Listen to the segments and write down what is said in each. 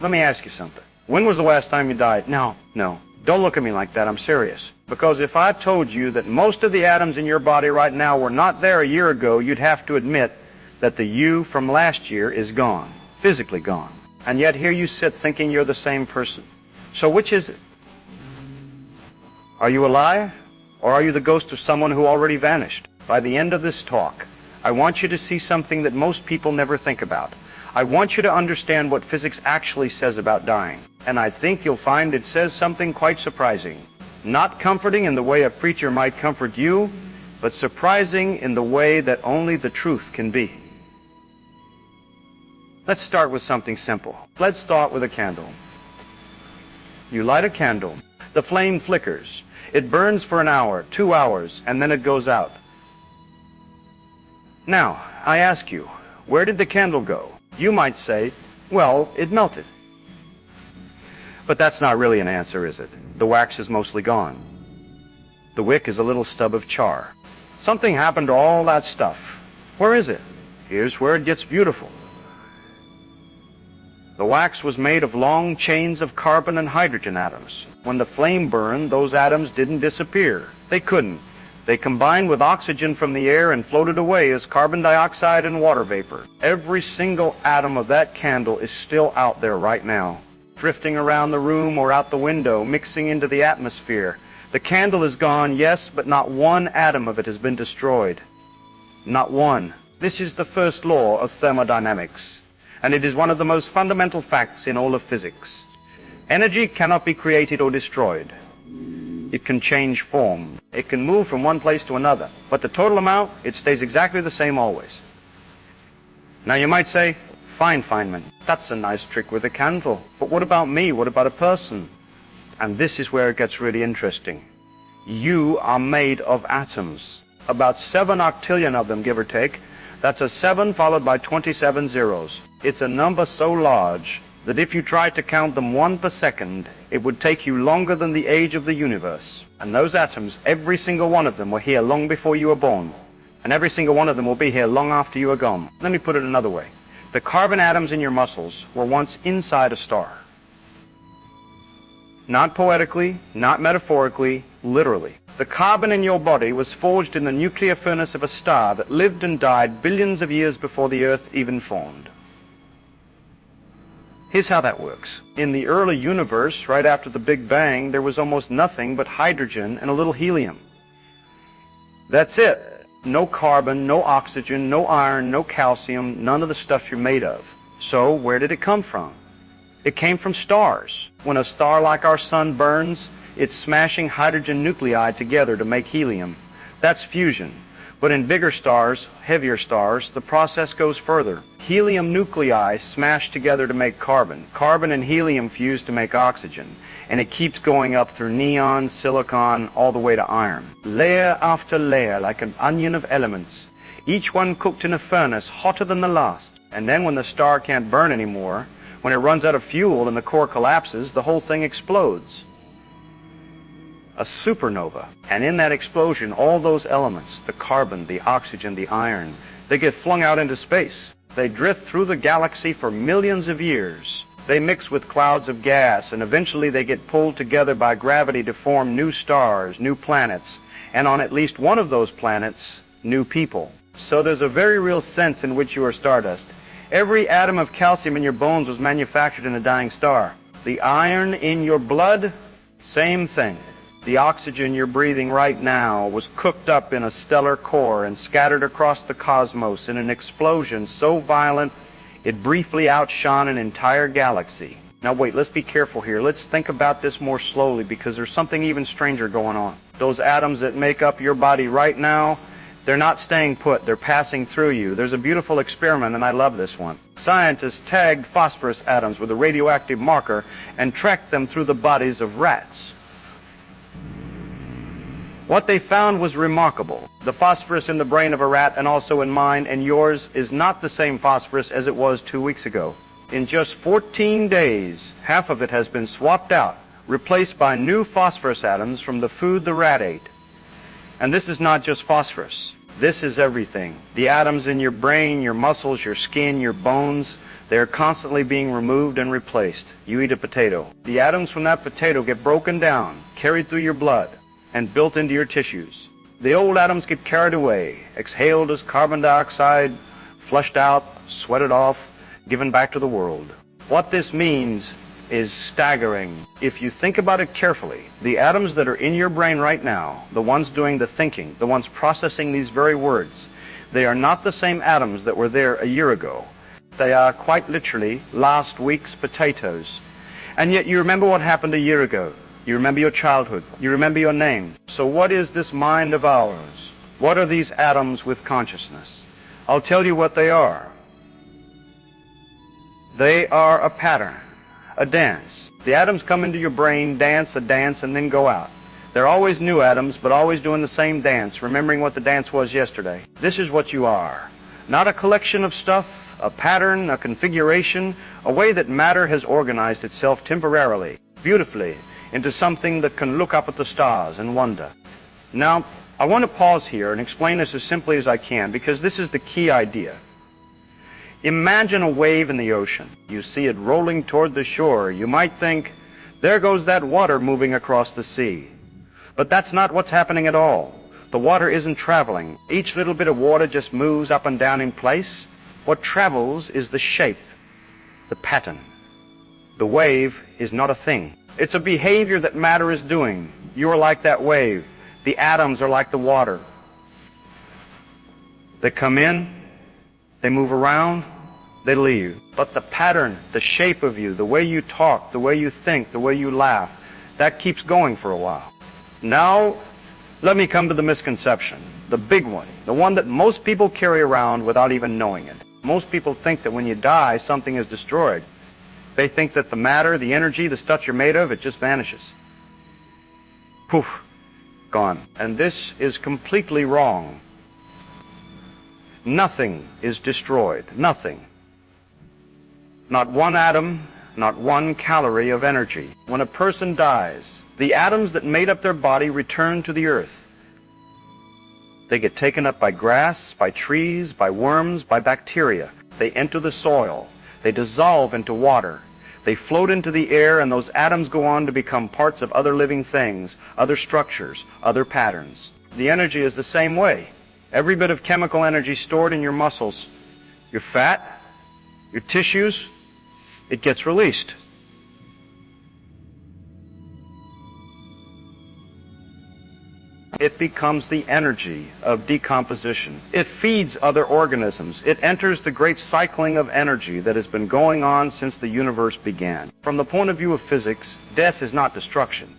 Let me ask you something. When was the last time you died? No. Don't look at me like that. I'm serious. Because if I told you that most of the atoms in your body right now were not there a year ago, you'd have to admit that the you from last year is gone. Physically gone. And yet here you sit thinking you're the same person. So which is it? Are you alive? Or are you the ghost of someone who already vanished? By the end of this talk, I want you to see something that most people never think about. I want you to understand what physics actually says about dying. And I think you'll find it says something quite surprising. Not comforting in the way a preacher might comfort you, but surprising in the way that only the truth can be. Let's start with something simple. Let's start with a candle. You light a candle. The flame flickers. It burns for an hour, 2 hours, and then it goes out. Now, I ask you, where did the candle go? You might say, well, it melted. But that's not really an answer, is it? The wax is mostly gone. The wick is a little stub of char. Something happened to all that stuff. Where is it? Here's where it gets beautiful. The wax was made of long chains of carbon and hydrogen atoms. When the flame burned, those atoms didn't disappear. They couldn't. They combined with oxygen from the air and floated away as carbon dioxide and water vapor. Every single atom of that candle is still out there right now, drifting around the room or out the window, mixing into the atmosphere. The candle is gone, yes, but not one atom of it has been destroyed. Not one. This is the first law of thermodynamics, and it is one of the most fundamental facts in all of physics. Energy cannot be created or destroyed. It can change form. It can move from one place to another. But the total amount, it stays exactly the same always. Now you might say, fine, Feynman, that's a nice trick with a candle. But what about me? What about a person? And this is where it gets really interesting. You are made of atoms. About 7 octillion of them, give or take. That's a 7 followed by 27 zeros. It's a number so large that if you tried to count them 1 per second, it would take you longer than the age of the universe. And those atoms, every single one of them, were here long before you were born. And every single one of them will be here long after you are gone. Let me put it another way. The carbon atoms in your muscles were once inside a star. Not poetically, not metaphorically, literally. The carbon in your body was forged in the nuclear furnace of a star that lived and died billions of years before the Earth even formed. Here's how that works. In the early universe, right after the Big Bang, there was almost nothing but hydrogen and a little helium. That's it. No carbon, no oxygen, no iron, no calcium, none of the stuff you're made of. So where did it come from? It came from stars. When a star like our sun burns, it's smashing hydrogen nuclei together to make helium. That's fusion. But in bigger stars, heavier stars, the process goes further. Helium nuclei smash together to make carbon. Carbon and helium fuse to make oxygen. And it keeps going up through neon, silicon, all the way to iron. Layer after layer, like an onion of elements. Each one cooked in a furnace, hotter than the last. And then when the star can't burn anymore, when it runs out of fuel and the core collapses, the whole thing explodes. A supernova. And in that explosion, all those elements, the carbon, the oxygen, the iron, they get flung out into space. They drift through the galaxy for millions of years. They mix with clouds of gas, and eventually they get pulled together by gravity to form new stars, new planets, and on at least one of those planets, new people. So there's a very real sense in which you are stardust. Every atom of calcium in your bones was manufactured in a dying star. The iron in your blood, same thing. The oxygen you're breathing right now was cooked up in a stellar core and scattered across the cosmos in an explosion so violent it briefly outshone an entire galaxy. Now wait, let's be careful here. Let's think about this more slowly because there's something even stranger going on. Those atoms that make up your body right now, they're not staying put. They're passing through you. There's a beautiful experiment, and I love this one. Scientists tagged phosphorus atoms with a radioactive marker and tracked them through the bodies of rats. What they found was remarkable. The phosphorus in the brain of a rat and also in mine and yours is not the same phosphorus as it was 2 weeks ago. In just 14 days, half of it has been swapped out, replaced by new phosphorus atoms from the food the rat ate. And this is not just phosphorus. This is everything. The atoms in your brain, your muscles, your skin, your bones, They are constantly being removed and replaced. You eat a potato. The atoms from that potato get broken down, carried through your blood, and built into your tissues. The old atoms get carried away, exhaled as carbon dioxide, flushed out, sweated off, given back to the world. What this means is staggering. If you think about it carefully, the atoms that are in your brain right now, the ones doing the thinking, the ones processing these very words, they are not the same atoms that were there a year ago. They are quite literally last week's potatoes. And yet you remember what happened a year ago. You remember your childhood. You remember your name. So what is this mind of ours? What are these atoms with consciousness? I'll tell you what they are. They are a pattern, a dance. The atoms come into your brain, dance a dance, and then go out. They're always new atoms, but always doing the same dance, remembering what the dance was yesterday. This is what you are. Not a collection of stuff, a pattern, a configuration, a way that matter has organized itself temporarily, beautifully, into something that can look up at the stars and wonder. Now, I want to pause here and explain this as simply as I can, because this is the key idea. Imagine a wave in the ocean. You see it rolling toward the shore. You might think, there goes that water moving across the sea. But that's not what's happening at all. The water isn't traveling. Each little bit of water just moves up and down in place. What travels is the shape, the pattern. The wave is not a thing. It's a behavior that matter is doing. You're like that wave. The atoms are like the water. They come in, they move around, they leave. But the pattern, the shape of you, the way you talk, the way you think, the way you laugh, that keeps going for a while. Now, let me come to the misconception, the big one, the one that most people carry around without even knowing it. Most people think that when you die, something is destroyed. They think that the matter, the energy, the stuff you're made of, it just vanishes. Poof, gone. And this is completely wrong. Nothing is destroyed. Nothing. Not one atom, not one calorie of energy. When a person dies, the atoms that made up their body return to the earth. They get taken up by grass, by trees, by worms, by bacteria. They enter the soil. They dissolve into water. They float into the air, and those atoms go on to become parts of other living things, other structures, other patterns. The energy is the same way. Every bit of chemical energy stored in your muscles, your fat, your tissues, it gets released. It becomes the energy of decomposition. It feeds other organisms. It enters the great cycling of energy that has been going on since the universe began. From the point of view of physics, death is not destruction.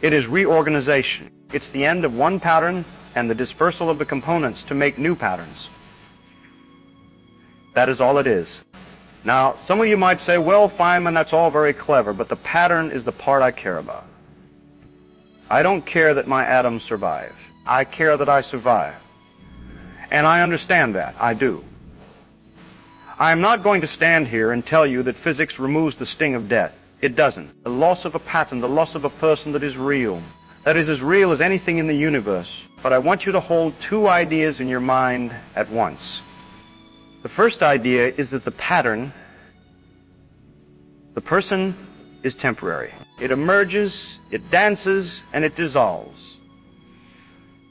It is reorganization. It's the end of one pattern and the dispersal of the components to make new patterns. That is all it is. Now, some of you might say, well, Feynman, that's all very clever, but the pattern is the part I care about. I don't care that my atoms survive. I care that I survive. And I understand that. I do. I am not going to stand here and tell you that physics removes the sting of death. It doesn't. The loss of a pattern, the loss of a person that is real. That is as real as anything in the universe. But I want you to hold two ideas in your mind at once. The first idea is that the pattern, the person, is temporary. It emerges, it dances, and it dissolves.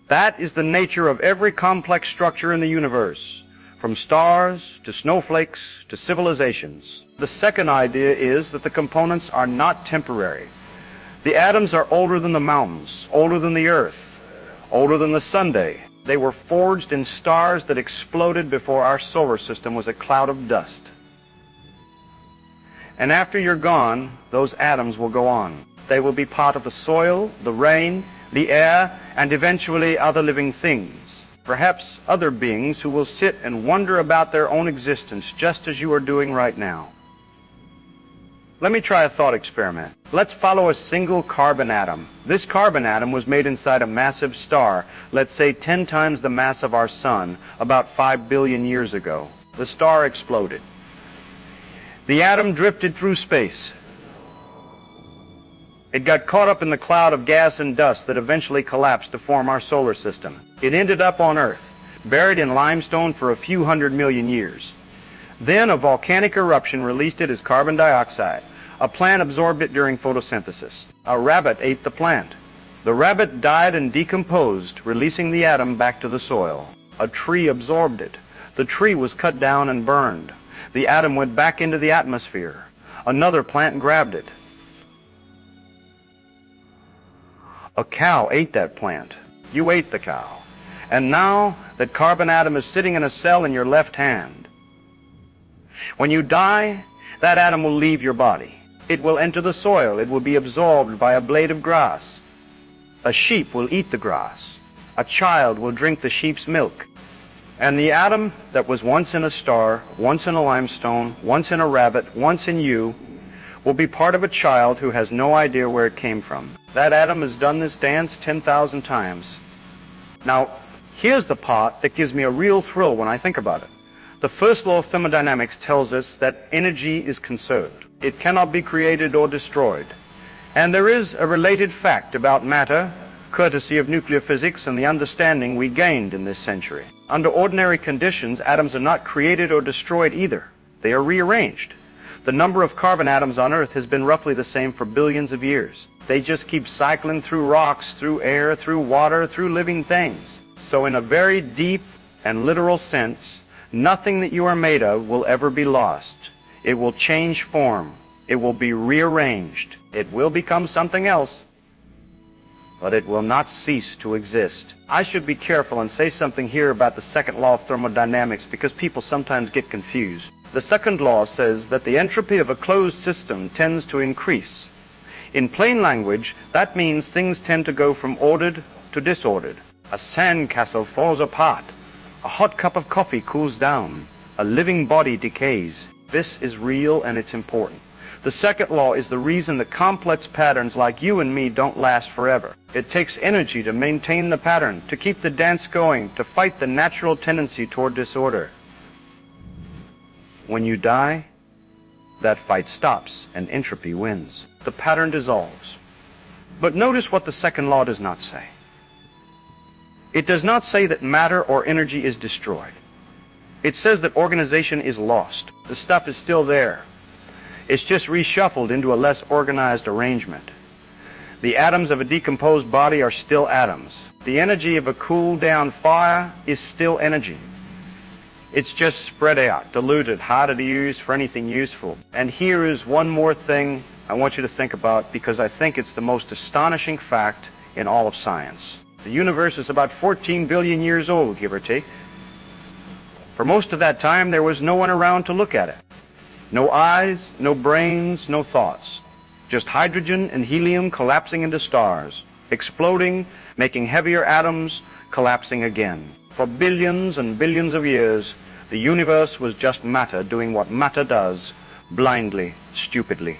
That is the nature of every complex structure in the universe, from stars to snowflakes to civilizations. The second idea is that the components are not temporary. The atoms are older than the mountains, older than the earth, older than the Sunday. They were forged in stars that exploded before our solar system was a cloud of dust. And after you're gone, those atoms will go on. They will be part of the soil, the rain, the air, and eventually other living things. Perhaps other beings who will sit and wonder about their own existence, just as you are doing right now. Let me try a thought experiment. Let's follow a single carbon atom. This carbon atom was made inside a massive star, let's say 10 times the mass of our sun, about 5 billion years ago. The star exploded. The atom drifted through space. It got caught up in the cloud of gas and dust that eventually collapsed to form our solar system. It ended up on Earth, buried in limestone for a few 100 million years. Then a volcanic eruption released it as carbon dioxide. A plant absorbed it during photosynthesis. A rabbit ate the plant. The rabbit died and decomposed, releasing the atom back to the soil. A tree absorbed it. The tree was cut down and burned. The atom went back into the atmosphere. Another plant grabbed it. A cow ate that plant. You ate the cow. And now that carbon atom is sitting in a cell in your left hand. When you die, that atom will leave your body. It will enter the soil. It will be absorbed by a blade of grass. A sheep will eat the grass. A child will drink the sheep's milk. And the atom that was once in a star, once in a limestone, once in a rabbit, once in you, will be part of a child who has no idea where it came from. That atom has done this dance 10,000 times. Now, here's the part that gives me a real thrill when I think about it. The first law of thermodynamics tells us that energy is conserved. It cannot be created or destroyed. And there is a related fact about matter, courtesy of nuclear physics and the understanding we gained in this century. Under ordinary conditions, atoms are not created or destroyed either. They are rearranged. The number of carbon atoms on Earth has been roughly the same for billions of years. They just keep cycling through rocks, through air, through water, through living things. So in a very deep and literal sense, nothing that you are made of will ever be lost. It will change form. It will be rearranged. It will become something else, but it will not cease to exist. I should be careful and say something here about the second law of thermodynamics because people sometimes get confused. The second law says that the entropy of a closed system tends to increase. In plain language, that means things tend to go from ordered to disordered. A sandcastle falls apart. A hot cup of coffee cools down. A living body decays. This is real and it's important. The second law is the reason that complex patterns like you and me don't last forever. It takes energy to maintain the pattern, to keep the dance going, to fight the natural tendency toward disorder. When you die, that fight stops and entropy wins. The pattern dissolves. But notice what the second law does not say. It does not say that matter or energy is destroyed. It says that organization is lost. The stuff is still there. It's just reshuffled into a less organized arrangement. The atoms of a decomposed body are still atoms. The energy of a cooled down fire is still energy. It's just spread out, diluted, harder to use for anything useful. And here is one more thing I want you to think about because I think it's the most astonishing fact in all of science. The universe is about 14 billion years old, give or take. For most of that time, there was no one around to look at it. No eyes, no brains, no thoughts. Just hydrogen and helium collapsing into stars, exploding, making heavier atoms, collapsing again. For billions and billions of years, the universe was just matter doing what matter does, blindly, stupidly.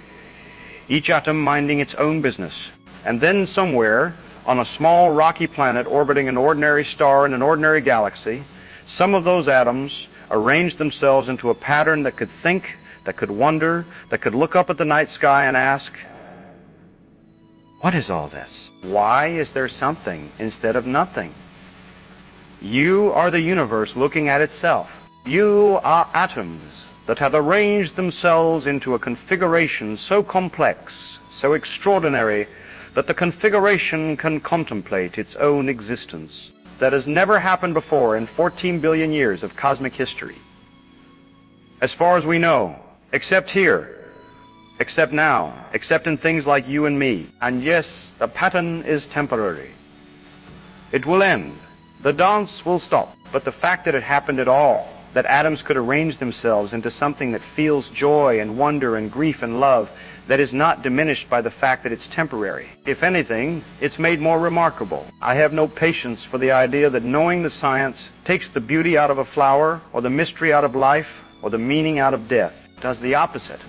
Each atom minding its own business. And then somewhere, on a small rocky planet orbiting an ordinary star in an ordinary galaxy, some of those atoms arranged themselves into a pattern that could think, that could wonder, that could look up at the night sky and ask, what is all this? Why is there something instead of nothing? You are the universe looking at itself. You are atoms that have arranged themselves into a configuration so complex, so extraordinary, that the configuration can contemplate its own existence. That has never happened before in 14 billion years of cosmic history. As far as we know, except here, except now, except in things like you and me. And yes, the pattern is temporary. It will end. The dance will stop. But the fact that it happened at all, that atoms could arrange themselves into something that feels joy and wonder and grief and love, that is not diminished by the fact that it's temporary. If anything, it's made more remarkable. I have no patience for the idea that knowing the science takes the beauty out of a flower, or the mystery out of life, or the meaning out of death. It does the opposite.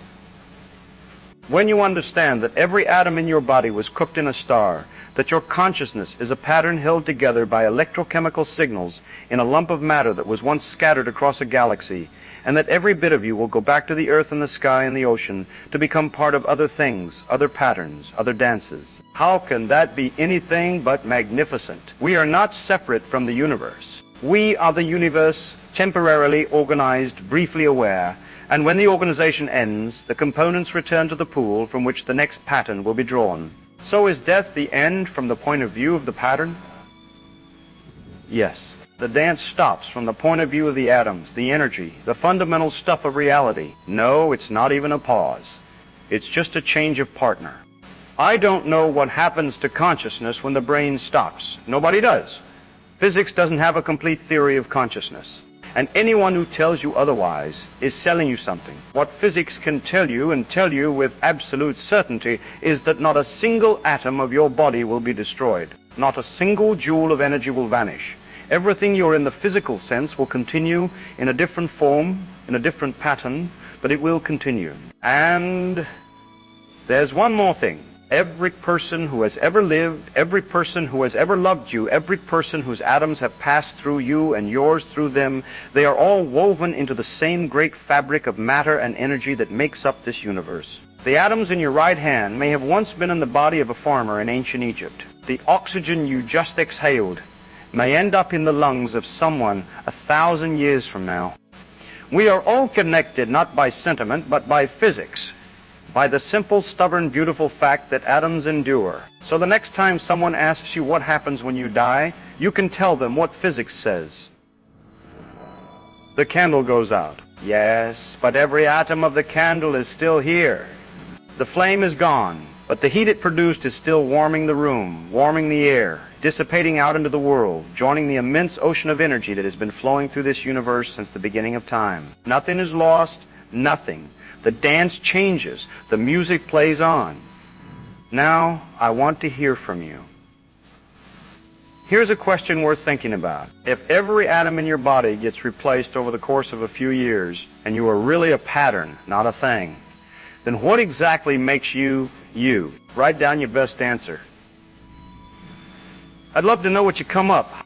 When you understand that every atom in your body was cooked in a star, that your consciousness is a pattern held together by electrochemical signals in a lump of matter that was once scattered across a galaxy, and that every bit of you will go back to the earth and the sky and the ocean to become part of other things, other patterns, other dances. How can that be anything but magnificent? We are not separate from the universe. We are the universe, temporarily organized, briefly aware, and when the organization ends, the components return to the pool from which the next pattern will be drawn. So is death the end from the point of view of the pattern? Yes. The dance stops from the point of view of the atoms, the energy, the fundamental stuff of reality. No, it's not even a pause. It's just a change of partner. I don't know what happens to consciousness when the brain stops. Nobody does. Physics doesn't have a complete theory of consciousness. And anyone who tells you otherwise is selling you something. What physics can tell you, and tell you with absolute certainty, is that not a single atom of your body will be destroyed. Not a single joule of energy will vanish. Everything you're in the physical sense will continue in a different form, in a different pattern, but it will continue. And there's one more thing. Every person who has ever lived, every person who has ever loved you, every person whose atoms have passed through you and yours through them, they are all woven into the same great fabric of matter and energy that makes up this universe. The atoms in your right hand may have once been in the body of a farmer in ancient Egypt. The oxygen you just exhaled may end up in the lungs of someone 1,000 years from now. We are all connected not by sentiment, but by physics. By the simple, stubborn, beautiful fact that atoms endure. So the next time someone asks you what happens when you die, you can tell them what physics says. The candle goes out. Yes, but every atom of the candle is still here. The flame is gone, but the heat it produced is still warming the room, warming the air, dissipating out into the world, joining the immense ocean of energy that has been flowing through this universe since the beginning of time. Nothing is lost, nothing. The dance changes. The music plays on. Now, I want to hear from you. Here's a question worth thinking about. If every atom in your body gets replaced over the course of a few years, and you are really a pattern, not a thing, then what exactly makes you, you? Write down your best answer. I'd love to know what you come up.